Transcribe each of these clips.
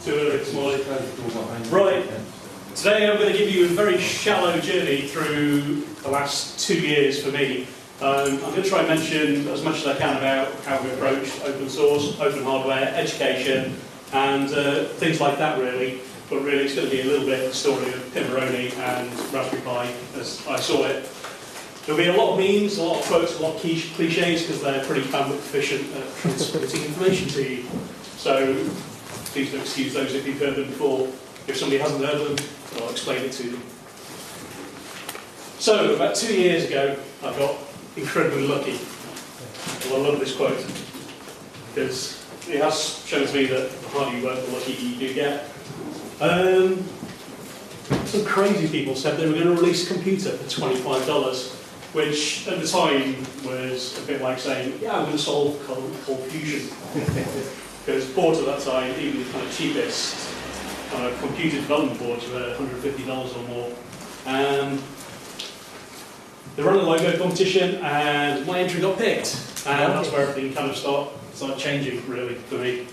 Too early this morning. Right. Today I'm going to give you a very shallow journey through the last 2 years for me. I'm going to try and mention as much as I can about how we approach open source, open hardware, education, and things like that really. But really it's going to be a little bit of the story of Pimoroni and Raspberry Pi as I saw it. There'll be a lot of memes, a lot of quotes, a lot of cliches because they're pretty bandwidth efficient at transmitting information to you. So please don't excuse those if you've heard them before. If somebody hasn't heard them, I'll explain it to them. So about 2 years ago, I got incredibly lucky. Well, I love this quote because it has shown to me that the harder you work, the luckier you do get. Some crazy people said they were going to release a computer for $25, which at the time was a bit like saying, yeah, I'm going to solve cold fusion. Because boards at that time, even the kind of cheapest kind of computer development boards were $150 or more. They ran a logo competition and my entry got picked. And that's where everything kind of started changing, really, for me.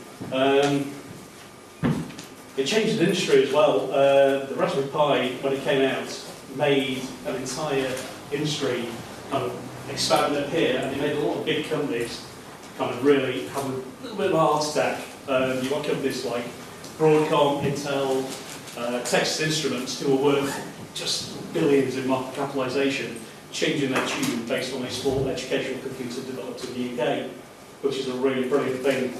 It changed the industry as well. The Raspberry Pi, when it came out, made an entire industry kind of expand and appear, and it made a lot of big companies kind of really have a little bit of a heart attack. You've got companies like Broadcom, Intel, Texas Instruments, who are worth just billions in market capitalisation, changing their tune based on a small educational computer developed in the UK, which is a really brilliant thing.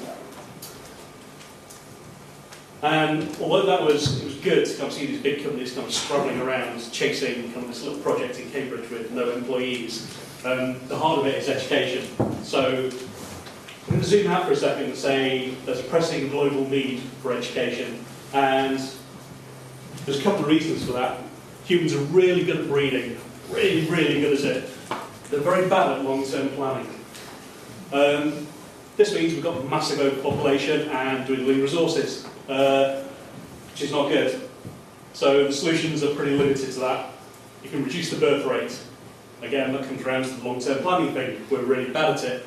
And although it was good to kind of see these big companies kind of struggling around chasing kind of this little project in Cambridge with no employees, the heart of it is education. So I'm going to zoom out for a second and say there's a pressing global need for education, and there's a couple of reasons for that. Humans are really good at reading, really, really good at it. They're very bad at long-term planning. This means we've got a massive overpopulation and dwindling resources, which is not good. So the solutions are pretty limited to that. You can reduce the birth rate. Again, that comes around to the long-term planning thing. We're really bad at it.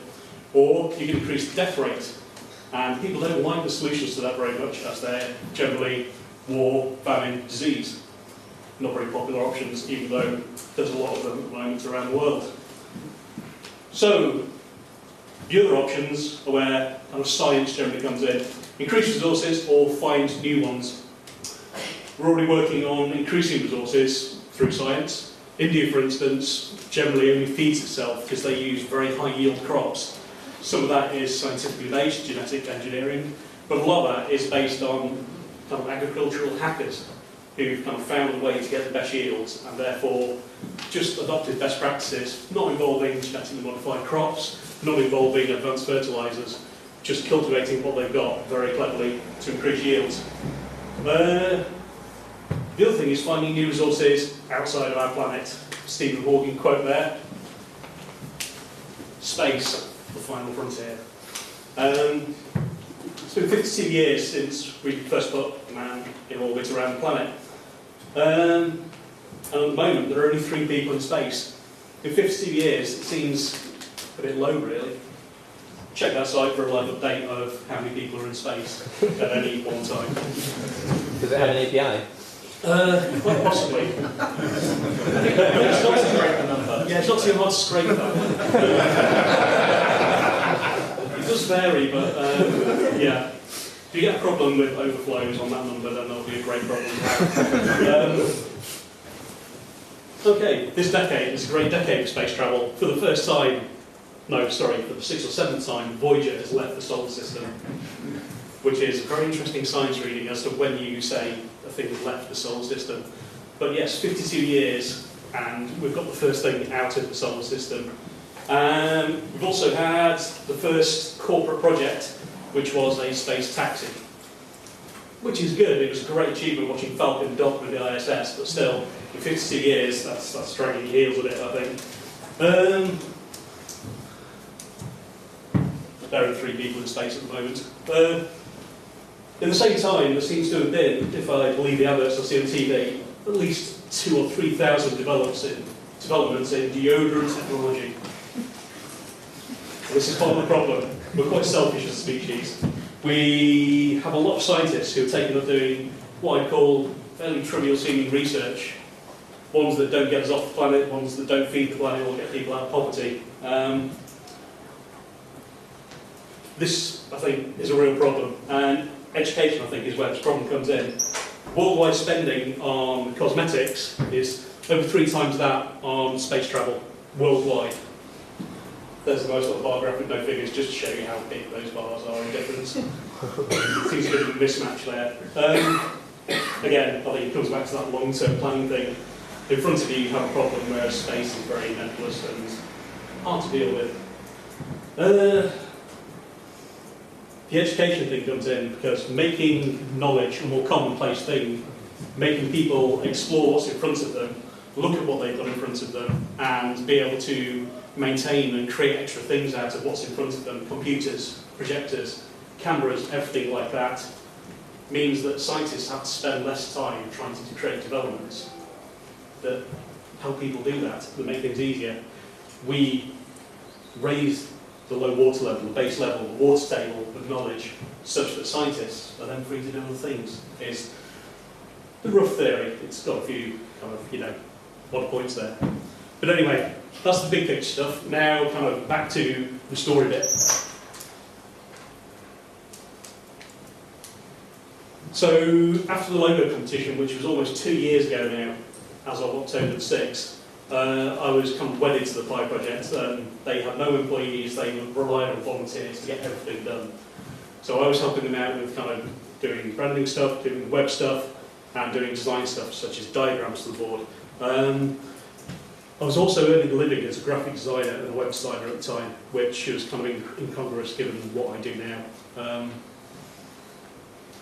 Or you can increase the death rate. And people don't like the solutions to that very much, as they're generally war, famine, disease. Not very popular options, even though there's a lot of them at the moment around the world. So the other options are where kind of science generally comes in. Increase resources or find new ones. We're already working on increasing resources through science. India, for instance, generally only feeds itself because they use very high yield crops. Some of that is scientifically based, genetic engineering, but a lot of that is based on kind of agricultural hackers who've kind of found a way to get the best yields and therefore just adopted best practices, not involving genetically modified crops, not involving advanced fertilisers, just cultivating what they've got very cleverly to increase yields. The other thing is finding new resources outside of our planet. Stephen Hawking quote there, space, the final frontier. It's been 52 years since we first put man in orbit around the planet. And at the moment there are only 3 people in space. In 52 years it seems a bit low really. Check that site for a live update of how many people are in space at any one time. Does it have an API? Quite possibly. It's not scrape the number. Yeah, it's not too hard to scrape that one. It does vary, but yeah. If you get a problem with overflows on that number, then that'll be a great problem to have. Okay, this decade is a great decade of space travel. For the first time, no, sorry, for the 6th or 7th time, Voyager has left the solar system, which is a very interesting science reading as to when you say a thing has left the solar system. But yes, 52 years, and we've got the first thing out of the solar system. We've also had the first corporate project, which was a space taxi, which is good. It was a great achievement watching Falcon dock with the ISS, but still, in 52 years, that's dragging your heels a bit, I think. There are 3 people in space at the moment. In the same time, there seems to have been, if I believe the adverts I see on TV, at least 2,000 or 3,000 developments in deodorant technology. And this is part of the problem. We're quite selfish as a species. We have a lot of scientists who have taken up doing what I call fairly trivial seeming research. Ones that don't get us off the planet, ones that don't feed the planet or get people out of poverty. This, I think, is a real problem. And education, I think, is where this problem comes in. Worldwide spending on cosmetics is over 3 times that on space travel, worldwide. There's the nice little bar graph with no figures, just to show you how big those bars are in difference. Seems a bit of a mismatch there. Again, I think it comes back to that long-term planning thing. In front of you have a problem where space is very nebulous and hard to deal with. The education thing comes in because making knowledge a more commonplace thing, making people explore what's in front of them, look at what they've got in front of them, and be able to maintain and create extra things out of what's in front of them, computers, projectors, cameras, everything like that, means that scientists have to spend less time trying to create developments that help people do that make things easier. We raise the low water level, the base level, the water table of knowledge, such that scientists are then free to do other things. Is the rough theory. It's got a few kind of, odd points there. But anyway, that's the big picture stuff. Now, kind of back to the story bit. So, after the logo competition, which was almost 2 years ago now, as of October the 6th, I was kind of wedded to the Pi project. They had no employees, they relied on volunteers to get everything done. So I was helping them out with kind of doing branding stuff, doing web stuff, and doing design stuff, such as diagrams to the board. I was also earning a living as a graphic designer and a web designer at the time, which was kind of incongruous given what I do now.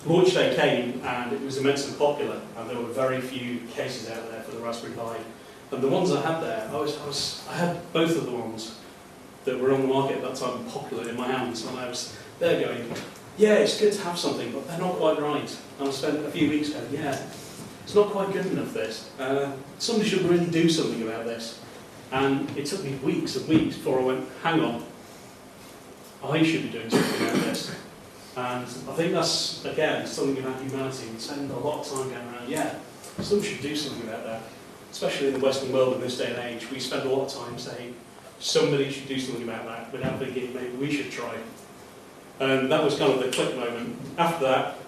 Launch day came and it was immensely popular, and there were very few cases out there for the Raspberry Pi. And the ones I had there, I had both of the ones that were on the market at that time popular in my hands, and I was there going, yeah, it's good to have something, but they're not quite right. And I spent a few weeks going, yeah, it's not quite good enough, this. Somebody should really do something about this. And it took me weeks and weeks before I went, hang on, I should be doing something about this. And I think that's, again, something about humanity. We spend a lot of time going around, yeah, someone should do something about that. Especially in the Western world in this day and age, we spend a lot of time saying, somebody should do something about that, without thinking, maybe we should try. And that was kind of the click moment. After that,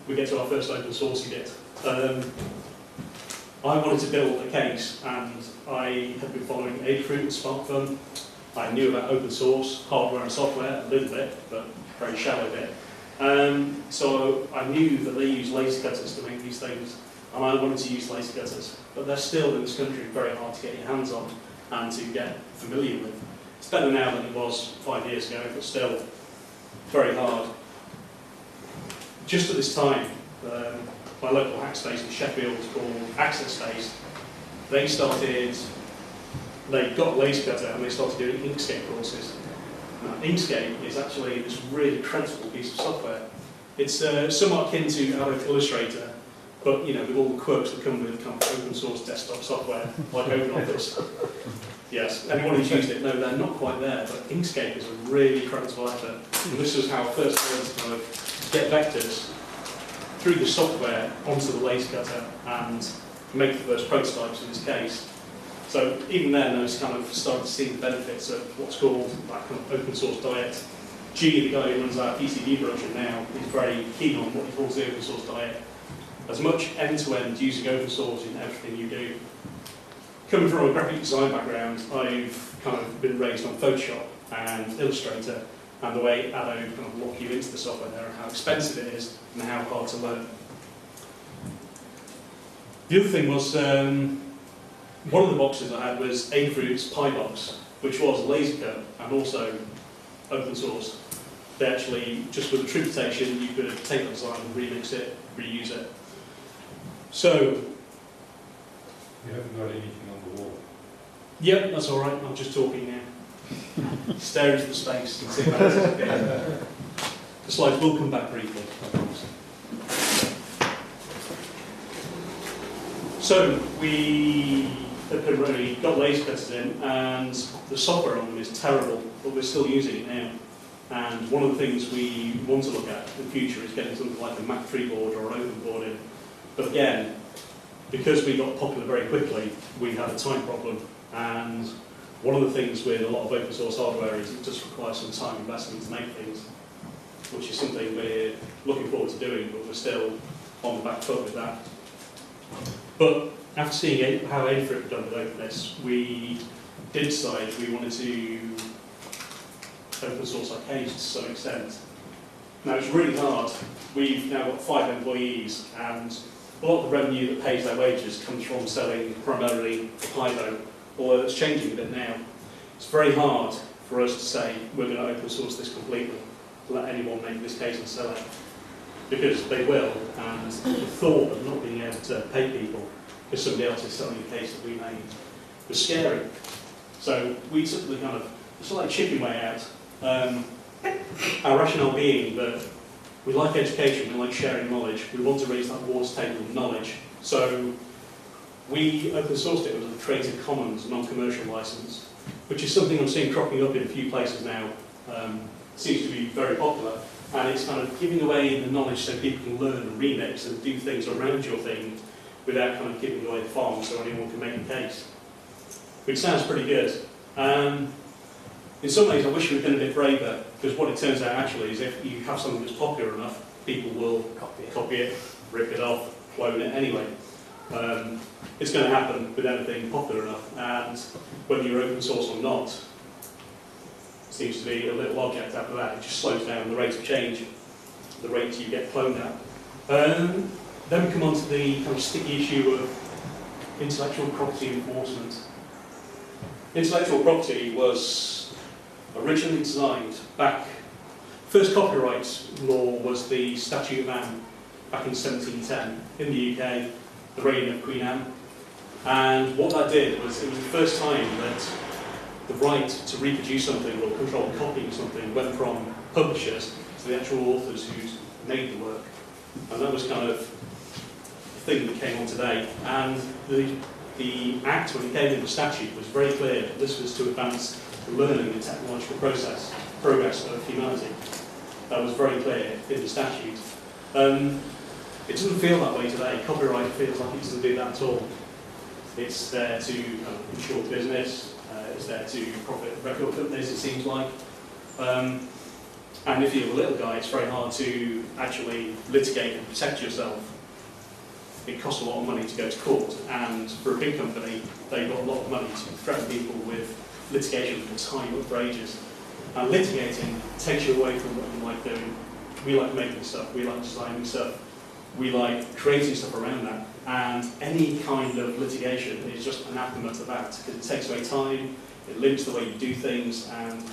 we get to our first open source bit. I wanted to build a case, and I had been following Adafruit and SparkFun. I knew about open source, hardware and software, a little bit, but very shallow bit. So I knew that they use laser cutters to make these things, and I wanted to use laser cutters. But they're still, in this country, very hard to get your hands on and to get familiar with. It's better now than it was 5 years ago, but still very hard. Just at this time, my local hack space in Sheffield called AccessAbility, they got a laser cutter and they started doing Inkscape courses. Now, Inkscape is actually this really incredible piece of software. It's somewhat akin to Adobe Illustrator, but with all the quirks that come with kind of open source desktop software, like OpenOffice. Yes, anyone who's used it, no, they're not quite there, but Inkscape is a really creditable effort. And this was how I first learned to kind of get vectors through the software onto the laser cutter and make the first prototypes in this case. So even then, I was kind of starting to see the benefits of what's called that kind of open source diet. G, the guy who runs our PCB production now, is very keen on what he calls the open source diet. As much end-to-end using open source in everything you do. Coming from a graphic design background, I've kind of been raised on Photoshop and Illustrator, and the way Adobe kind of lock you into the software there, and how expensive it is, and how hard to learn. The other thing was, one of the boxes I had was Adafruit's Pibow, which was laser cut and also open source. They actually, just with a tributation, you could take the design and remix it, reuse it. So, you haven't got anything on the wall. Yep, that's all right. I'm just talking now. Stare into the space and see how it is. The slides will come back briefly, I promise. So we got laser cutters in, and the software on them is terrible, but we're still using it now. And one of the things we want to look at in the future is getting something like a Mac3 board or an open board in. But again, because we got popular very quickly, we had a time problem. And one of the things with a lot of open source hardware is it just requires some time investment to make things, which is something we're looking forward to doing, but we're still on the back foot with that. But after seeing how AFRIP done with openness, we did decide we wanted to open source our case to some extent. Now it's really hard. We've now got 5 employees, and a lot of the revenue that pays their wages comes from selling primarily Pibow, although it's changing a bit now. It's very hard for us to say we're going to open source this completely, let anyone make this case and sell it, because they will, and the thought of not being able to pay people because somebody else is selling a case that we made was scary. So we took the kind of, it's like chicken way out. Our rationale being that we like education, we like sharing knowledge, we want to raise that awards table of knowledge. So we open sourced it with a Creative Commons non-commercial license, which is something I'm seeing cropping up in a few places now. Seems to be very popular, and it's kind of giving away the knowledge so people can learn and remix and do things around your thing without kind of giving away the farm so anyone can make a case, which sounds pretty good. In some ways I wish we'd been a bit braver, because what it turns out actually is if you have something that's popular enough, people will copy it, rip it off, clone it anyway. It's going to happen with anything popular enough, and whether you're open source or not, seems to be a little object after that. It just slows down the rate of change, the rate you get cloned at. Then we come on to the kind of sticky issue of intellectual property enforcement. Intellectual property was originally designed back, first copyright law was the Statute of Anne back in 1710 in the UK, the reign of Queen Anne. And what that did was, it was the first time that the right to reproduce something or control copying something went from publishers to the actual authors who'd made the work. And that was kind of the thing that came on today. And the Act, when it came in the statute, was very clear that this was to advance the learning and technological progress of humanity. That was very clear in the statute. It doesn't feel that way today. Copyright feels like it doesn't do that at all. It's there to ensure business, it's there to profit record companies, it seems like. And if you're a little guy, it's very hard to actually litigate and protect yourself. It costs a lot of money to go to court, and for a big company, they've got a lot of money to threaten people with litigation for time up for ages. And litigating takes you away from what you like doing. We like making stuff, we like designing stuff, we like creating stuff around that. And any kind of litigation is just anathema to that, because it takes away time, it limits the way you do things, and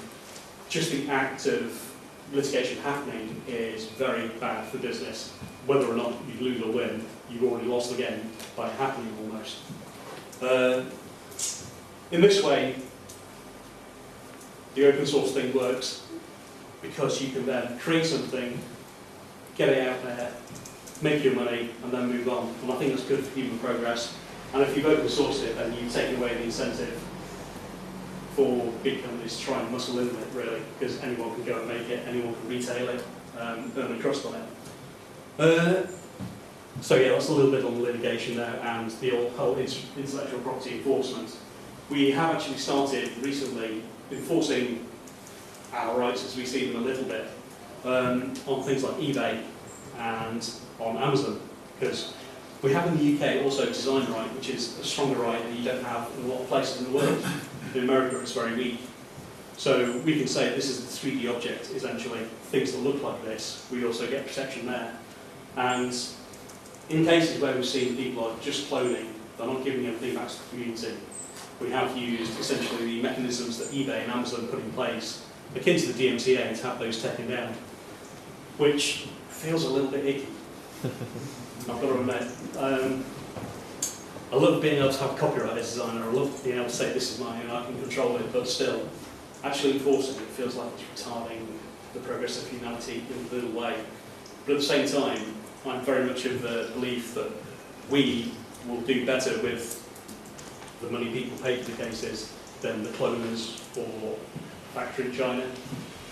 just the act of litigation happening is very bad for business. Whether or not you lose or win, you've already lost the game by happening almost. In this way, the open source thing works because you can then create something, get it out there, make your money, and then move on. And I think that's good for human progress. And if you've open sourced it, then you take away the incentive for big companies to try and muscle into it, really, because anyone can go and make it, anyone can retail it, earn a trust on it. So yeah, that's a little bit on the litigation there and the whole intellectual property enforcement. We have actually started recently enforcing our rights as we see them a little bit on things like eBay and on Amazon, because we have in the UK also design right, which is a stronger right that you don't have in a lot of places in the world. In America it's very weak. So we can say this is the 3D object, essentially, things that look like this. We also get protection there. And in cases where we've seen people are just cloning, they're not giving anything back to the community, we have used essentially the mechanisms that eBay and Amazon put in place, akin to the DMCA, to have those taken down, which feels a little bit icky, I've got to admit. I love being able to have copyright as a designer, I love being able to say this is mine and I can control it, but still, actually enforcing it feels like it's retarding the progress of humanity in a little way. But at the same time, I'm very much of the belief that we will do better with the money people pay for the cases than the cloners or factory in China.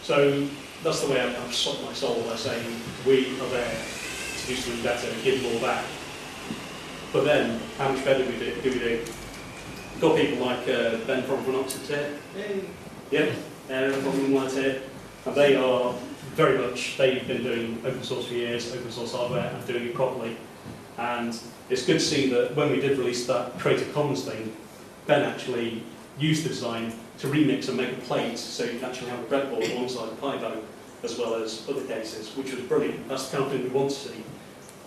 So that's the way I kind of sock my soul by saying we are there to do something better and give more back. But then, how much better do we do? We've got people like Ben from Oxford here. Yeah, Aaron from Light here. And they are very much, they've been doing open source for years, open source hardware, and doing it properly. And it's good to see that when we did release that Creative Commons thing, Ben actually used the design to remix and make a plate so you can actually have a breadboard alongside the Pibow, as well as other cases, which was brilliant. That's the kind of thing we want to see.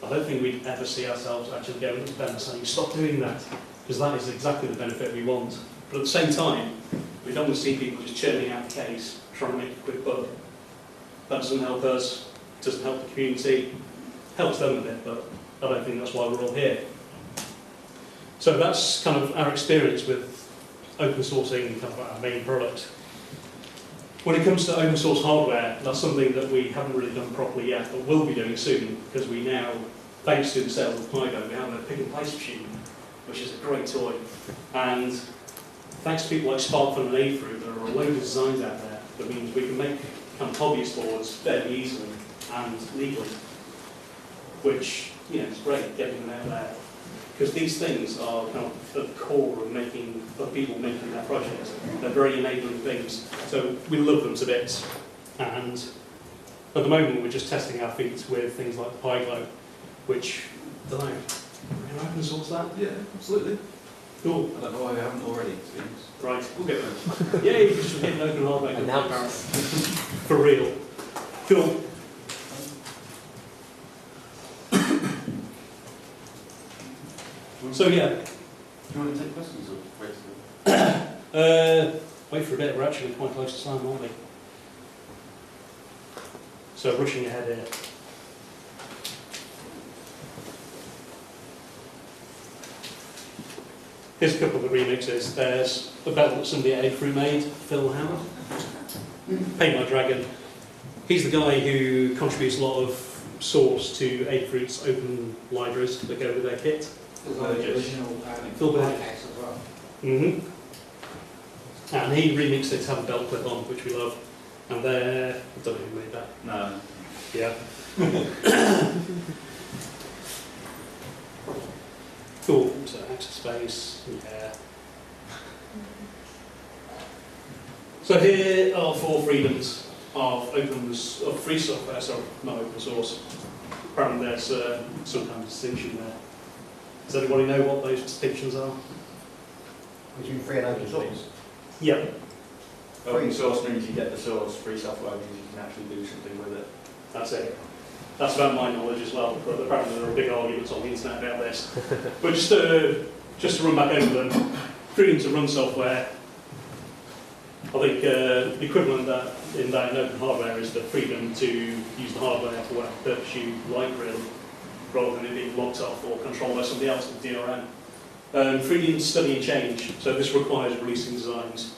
I don't think we'd ever see ourselves actually going to Ben and saying, stop doing that, because that is exactly the benefit we want. But at the same time, we don't want to see people just churning out the case, trying to make a quick buck. That doesn't help us, doesn't help the community, helps them a bit, but I don't think that's why we're all here. So that's kind of our experience with open sourcing kind of our main product. When it comes to open source hardware, that's something that we haven't really done properly yet, but will be doing soon, because we now, thanks to the sale of Pibow, we have a pick and place machine, which is a great toy. And thanks to people like SparkFun and A-Fruit, there are a load of designs out there that means we can make kind of hobbyist boards fairly easily and legally, which, you know, it's great getting them out there. Because these things are kind of at the core of people making their projects. They're very enabling things. So we love them to bits. And at the moment, we're just testing our feet with things like the Pibow, which, I don't know, can I open source that? Yeah, absolutely. Cool. I don't know why we haven't already. Right, we'll get there. Yeah, you just hit an open hardware. For real. Cool. So yeah. Do you want to take questions or wait for Wait for a bit, we're actually quite close to time, aren't we? So rushing ahead here. Here's a couple of the remixes. There's the belt that somebody at A-Fruit made, Phil Howard. Paint My Dragon. He's the guy who contributes a lot of source to A-Fruit's open libraries that go with their kit. Phil Beech as well. And he remixed it to have a belt clip on, which we love. And I don't know who made that. No. Yeah. Cool. So access space. Yeah. So here are 4 freedoms of free software. Sorry, not open source. Apparently there's some kind of distinction there. Does anybody know what those distinctions are? Between free and open source? Yeah. Open source means you get the source, free software means you can actually do something with it. That's it. That's about my knowledge as well, but apparently there are big arguments on the internet about this. But just to run back over them, freedom to run software. I think the equivalent in open hardware is the freedom to use the hardware for whatever purpose you like, really, rather than it being locked off or controlled by somebody else with DRM. Freedom to study and change, so this requires releasing designs.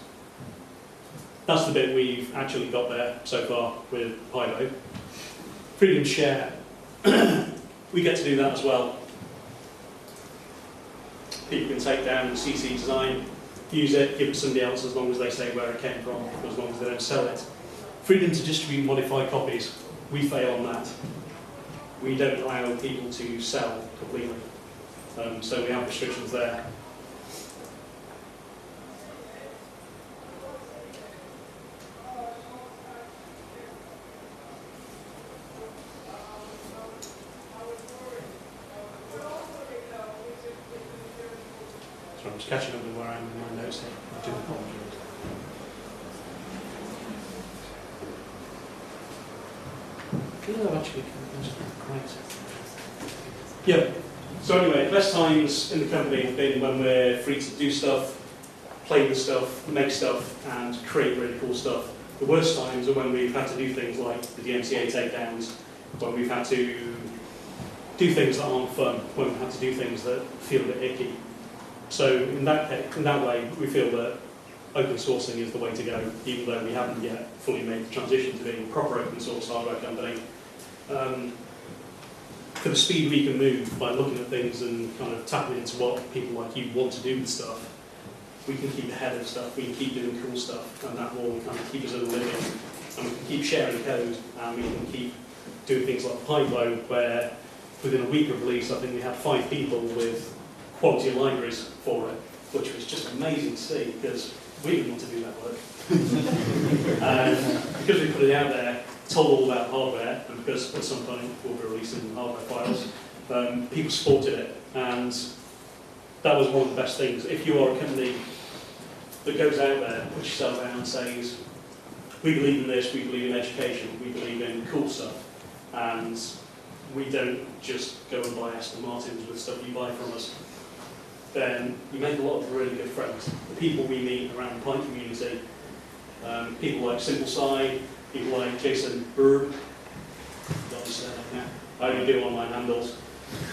That's the bit we've actually got there so far with Pibow. Freedom to share. We get to do that as well. People can take down the CC design, use it, give it to somebody else as long as they say where it came from, as long as they don't sell it. Freedom to distribute modified copies. We fail on that. We don't allow people to sell completely. So we have restrictions there. So I'm just catching up with where I am in my notes here. I do apologise. Yeah, actually, great. Yeah. So anyway, the best times in the company have been when we're free to do stuff, play with stuff, make stuff, and create really cool stuff. The worst times are when we've had to do things like the DMCA takedowns, when we've had to do things that aren't fun, when we've had to do things that feel a bit icky. So in that way, we feel that open sourcing is the way to go, even though we haven't yet fully made the transition to being a proper open source hardware company. For the speed we can move by looking at things and kind of tapping into what people like you want to do with stuff, we can keep ahead of stuff, we can keep doing cool stuff, and that will kind of keep us in the living And we can keep sharing code, and we can keep doing things like Pibow, where within a week of release, I think we had 5 people with quality libraries for it, which was just amazing to see, because we didn't want to do that work. And because we put it out there, told all about hardware, and because at some point we'll be releasing hardware files, people supported it, and that was one of the best things. If you are a company that goes out there, puts yourself out and says, we believe in this, we believe in education, we believe in cool stuff, and we don't just go and buy Aston Martins with stuff you buy from us, then you make a lot of really good friends. The people we meet around the Pint community, people like Simpleside, people like Jason Burb, I only do online handles,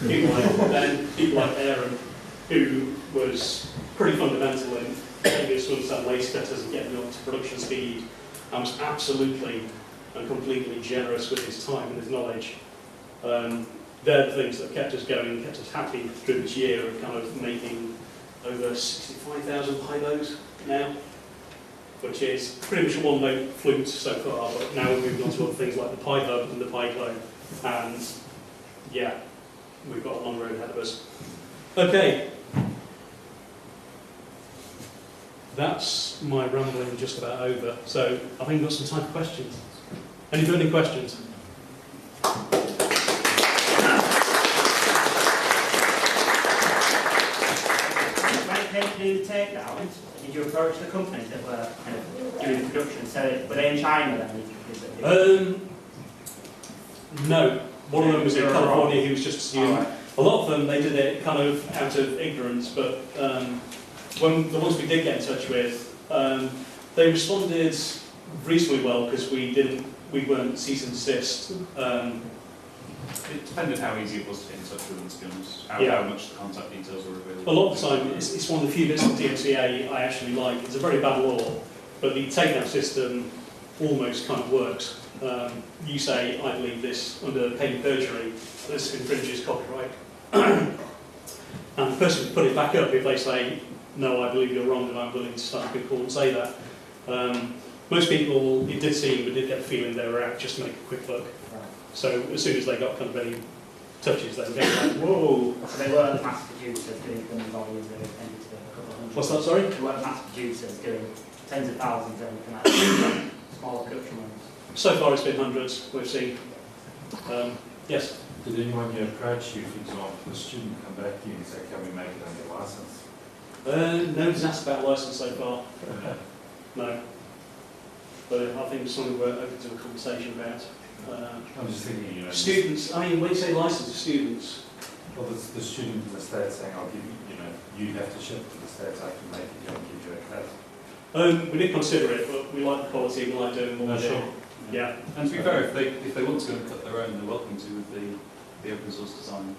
people like Ben, people like Aaron, who was pretty fundamental in getting us to understand lace cutters and getting up to production speed, and was absolutely and completely generous with his time and his knowledge. They're the things that kept us going, kept us happy through this year of kind of making over 65,000 Pibows now, which is pretty much a one-note flute so far, but now we're moving on to other things like the Pibow and the Pibow, and yeah, we've got a long road ahead of us. Okay. That's my rambling just about over, so I think we've got some time for questions. Any burning questions? When it came to do the takedowns, did you approach the companies that were kind of doing the production? So were they in China then? No. One of them was in California, he was just a student. A lot of them, they did it kind of out of ignorance, but when the ones we did get in touch with, they responded reasonably well because we weren't cease and desist. It depended how easy it was to get in touch with them, to be honest. How much the contact details were available. A lot of the time, it's one of the few bits of DMCA I actually like. It's a very bad law, but the takedown system almost kind of works. You say, I believe this under pain of perjury, this infringes copyright. And the person can put it back up if they say, no, I believe you're wrong, and I'm willing to start a good call and say that. Most people, it did seem, but did get the feeling they were out just to make a quick look. So as soon as they got kind of any touches, they were going like, whoa. So they weren't mass producers doing the volumes, they tended to do a couple of hundred. What's that, sorry? They weren't mass producers doing tens of thousands or anything like that. Smaller production ones. So far it's been hundreds, we've seen. Yes? Did anyone here approach you, for example, a student come back to you and say, can we make it under license? Nobody's asked about license so far. No. But I think it's something we're open to a conversation about. I'm just thinking, you know... Students, I mean, when you say license to students... Well, the student in the States saying, I'll give you, you know, you have to ship to the States, I can make it, I'll give you a cut. we did consider it, but we like the quality, we like doing more. Sure. Yeah. And to be fair, if they want to go and cut their own, they're welcome to with the open source design.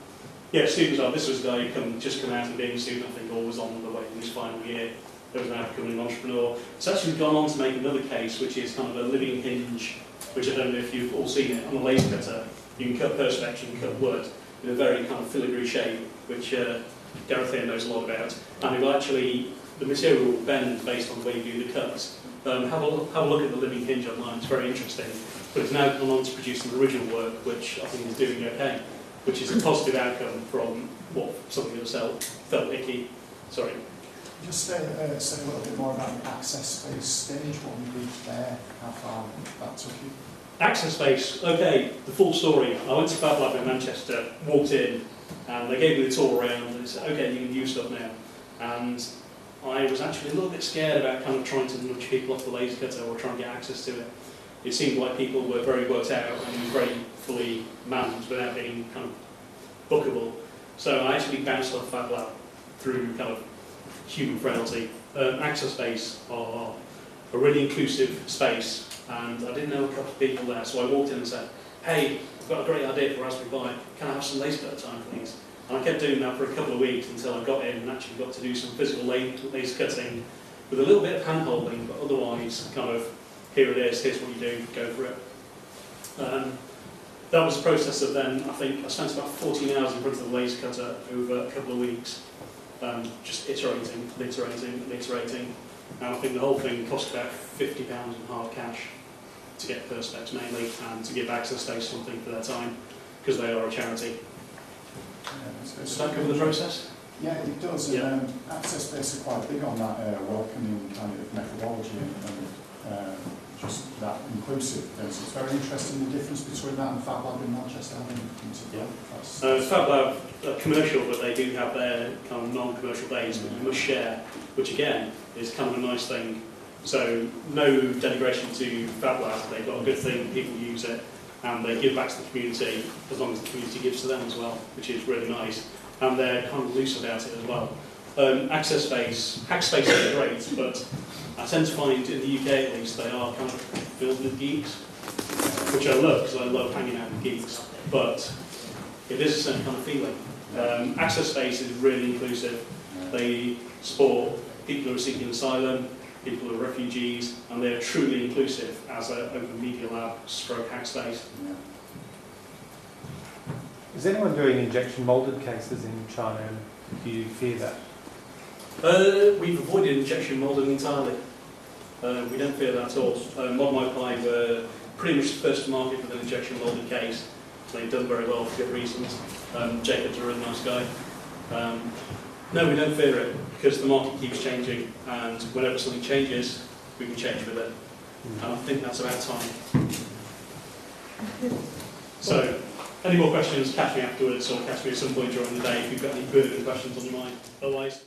Yeah, students are. This was a guy who just come out and being a student, I think, or was on the way in his final year. There was now becoming an entrepreneur. It's actually gone on to make another case, which is kind of a living hinge, which I don't know if you've all seen it, on a laser cutter. You can cut perspex, you can cut wood in a very kind of filigree shape, which Gareth here knows a lot about. And it will actually, the material will bend based on the way you do the cuts. Have a look at the living hinge online, it's very interesting. But it's now gone on to produce some original work, which I think is doing okay, which is a positive outcome from what something that felt icky. Sorry. Just say a little bit more about the access space stage, what we reached there, how far that took you. Access space, okay, the full story. I went to Fab Lab in Manchester, walked in, and they gave me the tour around, and they said, okay, you can use stuff now. And I was actually a little bit scared about kind of trying to nudge people off the laser cutter or try and get access to it. It seemed like people were very worked out and very fully manned without being kind of bookable. So I actually bounced off Fab Lab through kind of human frailty. Access space are a really inclusive space, and I didn't know a couple of people there, so I walked in and said, hey, I've got a great idea for Raspberry Pi, can I have some laser cutter time please? And I kept doing that for a couple of weeks until I got in and actually got to do some physical laser cutting with a little bit of hand holding, but otherwise kind of, here it is, here's what you do, go for it. That was a process of then, I think, I spent about 14 hours in front of the laser cutter over a couple of weeks, just iterating, and iterating. And I think the whole thing cost about £50 in hard cash. to get perspex mainly, and to give Access Space something for their time, because they are a charity. Does that cover the process? Yeah, it does. Yeah. And Access Space are quite big on that welcoming kind of methodology and just that inclusive thing. So it's very interesting the difference between that and Fab Lab in Manchester. Yeah. That's Fab Lab are commercial, but they do have their kind of non-commercial days that you must share, which again is kind of a nice thing. So no denigration to Fab Lab, they've got a good thing, people use it, and they give back to the community as long as the community gives to them as well, which is really nice. And they're kind of loose about it as well. Access Space, Hackspace is great, but I tend to find in the UK at least they are kind of filled with geeks, which I love because I love hanging out with geeks, but it is the same kind of feeling. Access Space is really inclusive. They support people who are seeking asylum, people who are refugees, and they are truly inclusive as an open media lab stroke Hackspace. yeah. Is anyone doing injection moulded cases in China, and do you fear that? We've avoided injection moulding entirely. We don't fear that at all. Modern Pibow were pretty much the first to market with an injection moulded case. They've done very well for good reasons. Jacob's a really nice guy. No, we don't fear it because the market keeps changing, and whenever something changes, we can change with it. And I think that's about time. So, any more questions, catch me afterwards or catch me at some point during the day if you've got any burning questions on your mind. Otherwise,